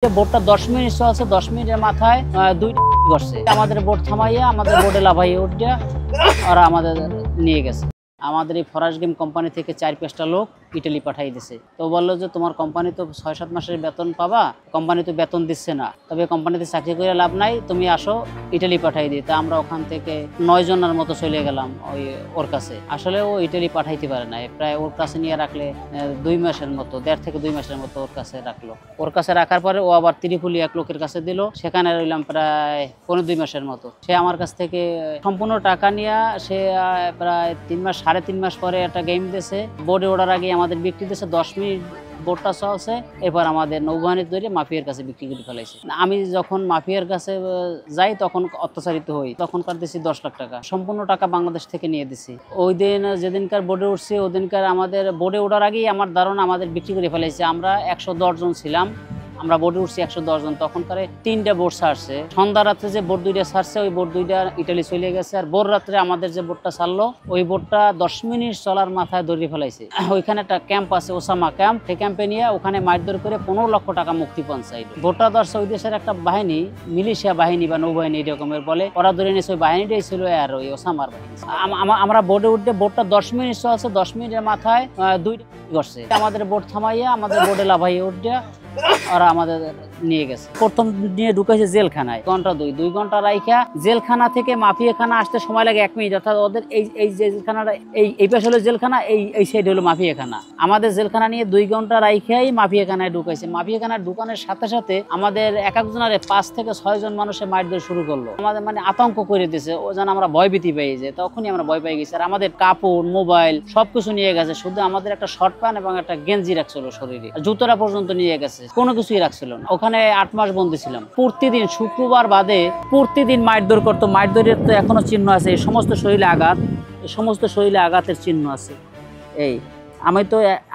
বোটটা 10 minute চলছে, 10 মিনিটের মাথায় দুইটা করছে। আমাদের বোট থামাইয়া আমাদের বোটে লাফাইয়া উঠিয়া ওরা আমাদের নিয়ে গেছে। আমাদের এই ফরাস্ট গেম কোম্পানি থেকে 4-5টা লোক ইটালি পাঠাই দিছে। তো বললো যে তোমার কোম্পানি তো 6-7 মাসের বেতন পাবা, কোম্পানি তো বেতন দিচ্ছে না, তবে কোম্পানিতে চাকরি করে লাভ নাই, তুমি আসো ইটালি পাঠাই দিই। তা আমরা ওখান থেকে 9 জনের মতো চলে গেলাম ওর কাছে। আসলে ও ইটালি পাঠাইতে পারে না, প্রায় ওর কাছে নিয়ে রাখলে 2 মাসের মতো, 1.5 থেকে 2 মাসের মতো ওর কাছে রাখলো। ওর কাছে রাখার পরে ও আবার ত্রিপুলি এক লোকের কাছে দিল, সেখানে রইলাম প্রায় 2 মাসের মতো। সে আমার কাছ থেকে সম্পূর্ণ টাকা নিয়ে সে প্রায় 3 মাস 3.5 মাস পরে একটা গেম দিয়েছে। বোর্ডে ওঠার আগে আমাদের বিক্রি দিয়েছে, 10 মিনিট বোর্ডটা চলছে, এরপর আমাদের নৌবাহিনীর ধরে মাফিয়ার কাছে বিক্রি করে ফেলাইছে। আমি যখন মাফিয়ার কাছে যাই তখন অত্যাচারিত হই, তখন কার দিছি 10 লাখ টাকা, সম্পূর্ণ টাকা বাংলাদেশ থেকে নিয়ে দিছি। ওই দিন যেদিনকার বোর্ডে উঠছি ওদিনকার আমাদের বোর্ডে ওঠার আগেই আমার ধারণা আমাদের বিক্রি করে ফেলাইছে। আমরা 110 জন ছিলাম, আমরা বোর্ডে উঠছি 110 জন। তখনকারে 3টা বোট ছাড়ছে, সন্ধ্যা রাত্রে যে বোট 2টা ছাড়ছে ওই বোট 2টা ইটালি চলে গেছে। আর ভোর রাত্রে আমাদের যে বোটটা ছাড়লো ওই বোটটা 10 মিনিট চলার মাথায় ধরে ফেলাইছে। ওইখানে একটা ক্যাম্প আছে, ওসামা ক্যাম্প, সেই ক্যাম্পে নিয়ে ওখানে মারধর করে 15 লক্ষ টাকা মুক্তি পৌঁছাইল। বোটটা ধরছে ওই দেশের একটা বাহিনী, মিলিশিয়া বাহিনী বা নৌবাহিনী এরকমের বলে, ওরা ধরে নিয়েছে। ওই বাহিনীটাই ছিল আর ওই ওসামার বাহিনী। আমরা বোর্ডে উঠতে বোটটা 10 মিনিট চলছে, 10 মিনিটের মাথায় 2টা করছে। আমাদের বোট থামাইয়া আমাদের বোর্ডে লাফাইয়া উঠে ওরা আমাদের নিয়ে গেছে। প্রথম নিয়ে ঢুকেছে জেলখানায়, ঘন্টা 2 ঘন্টা রাইখা। জেলখানা থেকে মাফিয়াখানা আসতে সময় লাগে 1 মিনিট। অর্থাৎ ওদের এই জেলখানাটা এই পাশে হলো জেলখানা, এই সাইড হলো মাফিয়াখানা। আমাদের জেলখানা নিয়ে 2 ঘন্টা রাইখাই মাফিয়াখানায় ঢুকাইছে। মাফিয়াখানায় ঢুকানোর সাথে সাথে আমাদের এক একজনের 5 থেকে 6 জন মানুষের মারধর শুরু করলো। আমাদের মানে আতঙ্ক করে দিয়েছে, ও যেন আমরা ভয়ভীতি পেয়ে যায়। তখনই আমরা ভয় পেয়ে গেছি। আর আমাদের কাপড়, মোবাইল সবকিছু নিয়ে গেছে, শুধু আমাদের একটা শর্ট প্যান্ট এবং একটা গেঞ্জি রাখছিল শরীরে, জুতোটা পর্যন্ত নিয়ে গেছে, কোনো কিছুই রাখছিল না। ওখানে 8 মাস বন্দী ছিলাম। প্রতিদিন শুক্রবার বাদে প্রতিদিন মারধর করতো। মারধরের তো এখনো চিহ্ন আছে, এই সমস্ত শরীরে আঘাত, এই সমস্ত শরীরে আঘাতের চিহ্ন আছে।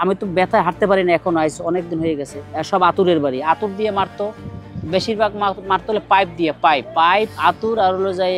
আমি তো ব্যথায় হাঁটতে পারি না এখনো, অনেকদিন হয়ে গেছে। সব আতুরের বাড়ি, আতুর দিয়ে মারতো, বেশিরভাগ মারতো হলে পাইপ দিয়ে, পাইপ আতুর আর হলো যাই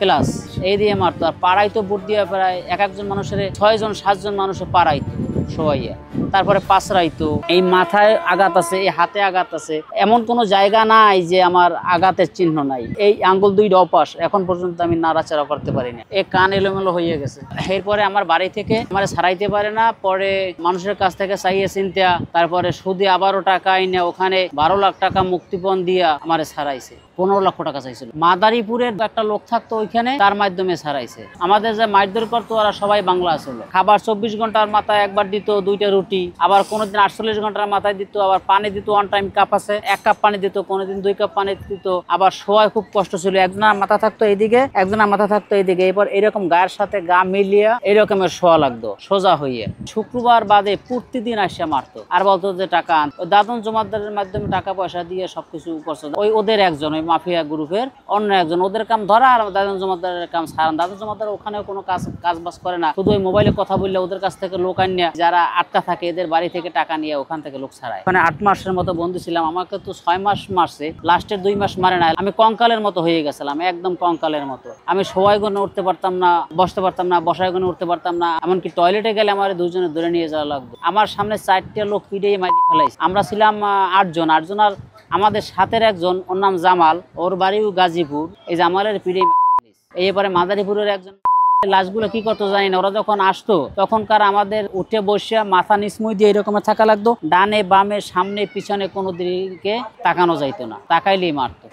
প্লাস এই দিয়ে মারতো। আর পাড়াইতো বুট দিয়ে প্রায় এক একজন মানুষের 6 জন 7 জন মানুষের পাড়াইতো সবাইয়া। তারপরে পাঁচরাইতো। এই মাথায় আঘাত আছে, এই হাতে আঘাত আছে, এমন কোনো জায়গা নাই যে আমার আঘাতের চিহ্ন নাই। এই আঙ্গুল 2টা অপাস, এখন পর্যন্ত আমি নাড়াচাড়া করতে পারি না, এই কান এলোমেলো হয়ে গেছে। এরপরে আমার বাড়ি থেকে আমার ছাড়াইতে পারে না, পরে মানুষের কাছ থেকে চাইয়ে চিন্তা, তারপরে সুদে আবারও টাকা আইনে ওখানে 12 লাখ টাকা মুক্তিপণ দিয়া আমার ছাড়াইছে। 15 লক্ষ টাকা চাইছিল। মাদারীপুরের একটা লোক থাকতো ওইখানে, তার মাধ্যমে ছাড়াইছে। আমাদের যে মারধর করতো ওরা সবাই বাংলা ছিল। খাবার 24 ঘন্টার মাথায় একবার দিত 2টা রুটি, আবার কোনোদিন 48 ঘন্টার মাথায় দিত, আবার পানি দিত, 1 টাইম কাপ আছে, 1 কাপ পানি দিত, কোনোদিন 2 কাপ পানি দিত। আবার শোয়ায় খুব কষ্ট ছিল, একজনের মাথা থাকতো এইদিকে, একজনের মাথা থাকতো এইদিকে, এরপর এরকম গায়ের সাথে গা মিলিয়ে এরকমের শোয়া লাগতো সোজা হইয়ে। শুক্রবার বাদে প্রতিদিন আসে মারতো আর বলতো যে টাকা আন। ওই দাদন জমাদারের মাধ্যমে টাকা পয়সা দিয়ে সবকিছু করছে। ওদের একজন, ওই মাফিয়া গ্রুপের অন্য একজন, ওদের কাম ধরা আর দাদন জমাদারের কাম ছাড়ান। দাদন জমাদার ওখানেও কোনো কাজ বাজ করে না, শুধু ওই মোবাইলে কথা বললে ওদের কাছ থেকে লোক আনিয়া যারা আটকা থাকে এদের বাড়ি থেকে টাকা নিয়ে ওখান থেকে লোক ছাড়ায়। ওখানে 8 মাসের মতো বন্দী ছিলাম। আমাকে তো 6 মাস মারছে, লাস্টের 2 মাস মারে না। আমি কঙ্কালের মতো হয়ে গেছিলাম, একদম কঙ্কালের মতো। আমি সবাই গুনে উঠতে পারতাম না, বসতে পারতাম না, বসায় গুনে উঠতে পারতাম না। এমনকি টয়লেটে গেলে আমার 2 জনে ধরে নিয়ে যাওয়া লাগতো। আমার সামনে 4টা লোক পিটিয়ে মারিয়ে ফেলাইছে। আমরা ছিলাম 8 জন। 8 জন আর আমাদের সাথের একজন, ওর নাম জামাল, ওর বাড়িও গাজীপুর। এই জামালের পিটিয়ে মারিয়ে ফেলাইছে। এরপরে মাদারীপুরের একজন লাশগুলো কি করতো জানি না, ওরা যখন আসতো তখনকার আমাদের উঠে বসে মাথা নিচমুই দিয়ে এরকম থাকা লাগতো। ডানে বামে সামনে পিছনে কোনো দিকে তাকানো যাইতো না, তাকাইলেই মারতো।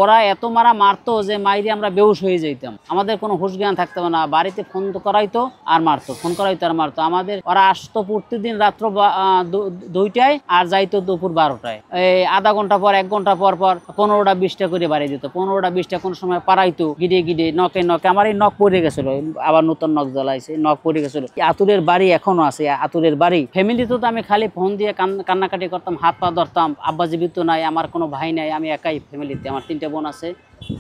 ওরা এত মারতো যে মাইরে আমরা বেহুশ হয়ে যাইতাম, আমাদের কোনো হুঁশ জ্ঞান থাকতো না। বাড়িতে ফোন করাইতো আর মারতো, ফোন করাইতো আর মারতো আমাদের। ওরা আসতো প্রতিদিন রাত্র 2টায় আর যাইতো দুপুর 12টায়। এই আধা ঘন্টা পর 1 ঘন্টা পর 15টা 20টা করে বাড়িয়ে দিত। 15টা 20টা কোনো সময় পারাইতো, গিডে নকে। আমার এই নখ পড়ে গেছিল, আবার নতুন নখ জ্বালাইছে, নখ পড়ে গেছিল। আতুরের বাড়ি এখনো আছে, আতুরের বাড়ি। ফ্যামিলিতে তো আমি খালি ফোন দিয়ে কান্নাকাটি করতাম, হাত পা ধরতাম। আব্বা জীবিত নাই, আমার কোনো ভাই নাই, আমি একাই ফ্যামিলিতে। আমার 3টে বোন আছে,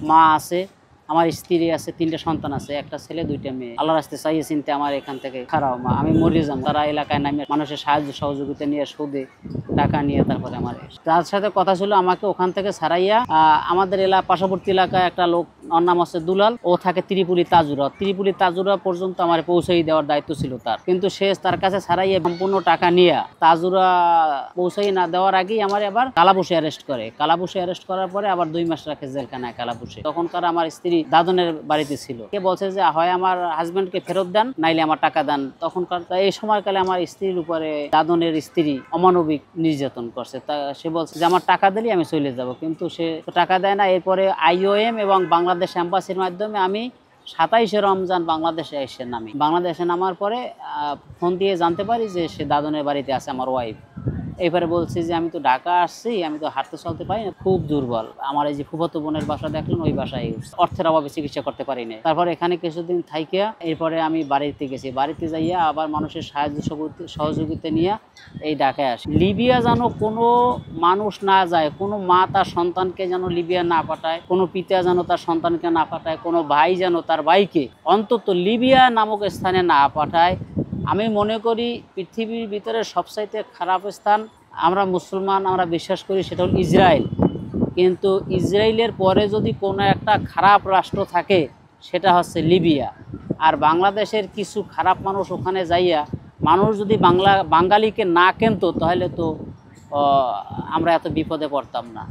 মা আছে, আমার স্ত্রী আছে, 3টা সন্তান আছে, একটা ছেলে 2টা মেয়ে। আল্লাহ রাস্তে চাইয়ে চিনতে আমার এখান থেকে খারাপ মা আমি মরে যাবো। তারা এলাকায় নামে মানুষের সাহায্য সহযোগিতা নিয়ে সুদে টাকা নিয়ে তারপরে আমার তার সাথে কথা ছিল আমাকে ওখান থেকে ছাড়াইয়া আমাদের পার্শ্ববর্তী এলাকায় একটা লোক, ওর নাম হচ্ছে দুলাল, ও থাকে ত্রিপুলি তাজুরা পর্যন্ত আমার পৌঁছাই দেওয়ার দায়িত্ব ছিল তার। কিন্তু সে তার কাছে ছাড়াইয়া সম্পূর্ণ টাকা নিয়ে তাজুরা পৌঁছাই না দেওয়ার আগেই আমার আবার কালাবুশে অ্যারেস্ট করে। কালাবুশে অ্যারেস্ট করার পরে আবার 2 মাস রাখে জেলখানায় কালাবুশে। তখনকার আমার স্ত্রী দাদনের বাড়িতে ছিল। কে বলছে যে হয় আমার হাজবেন্ডকে ফেরত দেন, নাইলে আমার টাকা দেন। তখনকার এই সময়কালে আমার স্ত্রীর উপরে দাদনের স্ত্রী অমানবিক নির্যাতন করছে। তা সে বলছে যে আমার টাকা দিলেই আমি চলে যাব, কিন্তু সে টাকা দেয় না। এরপরে IOM এবং বাংলাদেশ এম্বাসির মাধ্যমে আমি 27শে রমজান বাংলাদেশে এসে নামি। বাংলাদেশে নামার পরে ফোন দিয়ে জানতে পারি যে সে দাদনের বাড়িতে আছে আমার ওয়াইফ। এবারে বলছি যে আমি তো ঢাকা আসছি, আমি তো হাঁটতে চলতে পারি না, খুব দুর্বল। আমার এই যে ফুফাতো বোনের বাসা দেখলেন, ওই বাসায় অর্থের অভাবে চিকিৎসা করতে পারি না। তারপর এখানে কিছুদিন থাইকা এরপরে আমি বাড়িতে গেছি। বাড়িতে যাইয়া আবার মানুষের সাহায্য সহযোগিতা নিয়ে এই ঢাকায় আসি। লিবিয়া যেন কোনো মানুষ না যায়, কোনো মা তার সন্তানকে যেন লিবিয়া না পাঠায়, কোনো পিতা যেন তার সন্তানকে না পাঠায়, কোনো ভাই যেন তার ভাইকে অন্তত লিবিয়া নামক স্থানে না পাঠায়। আমি মনে করি পৃথিবীর ভিতরে সবচাইতে খারাপ স্থান আমরা মুসলমান আমরা বিশ্বাস করি সেটা হল ইসরায়েল। কিন্তু ইসরায়েলের পরে যদি কোনো একটা খারাপ রাষ্ট্র থাকে সেটা হচ্ছে লিবিয়া। আর বাংলাদেশের কিছু খারাপ মানুষ ওখানে যাইয়া মানুষ যদি বাঙালিকে না কেনতো তাহলে তো আমরা এত বিপদে পড়তাম না।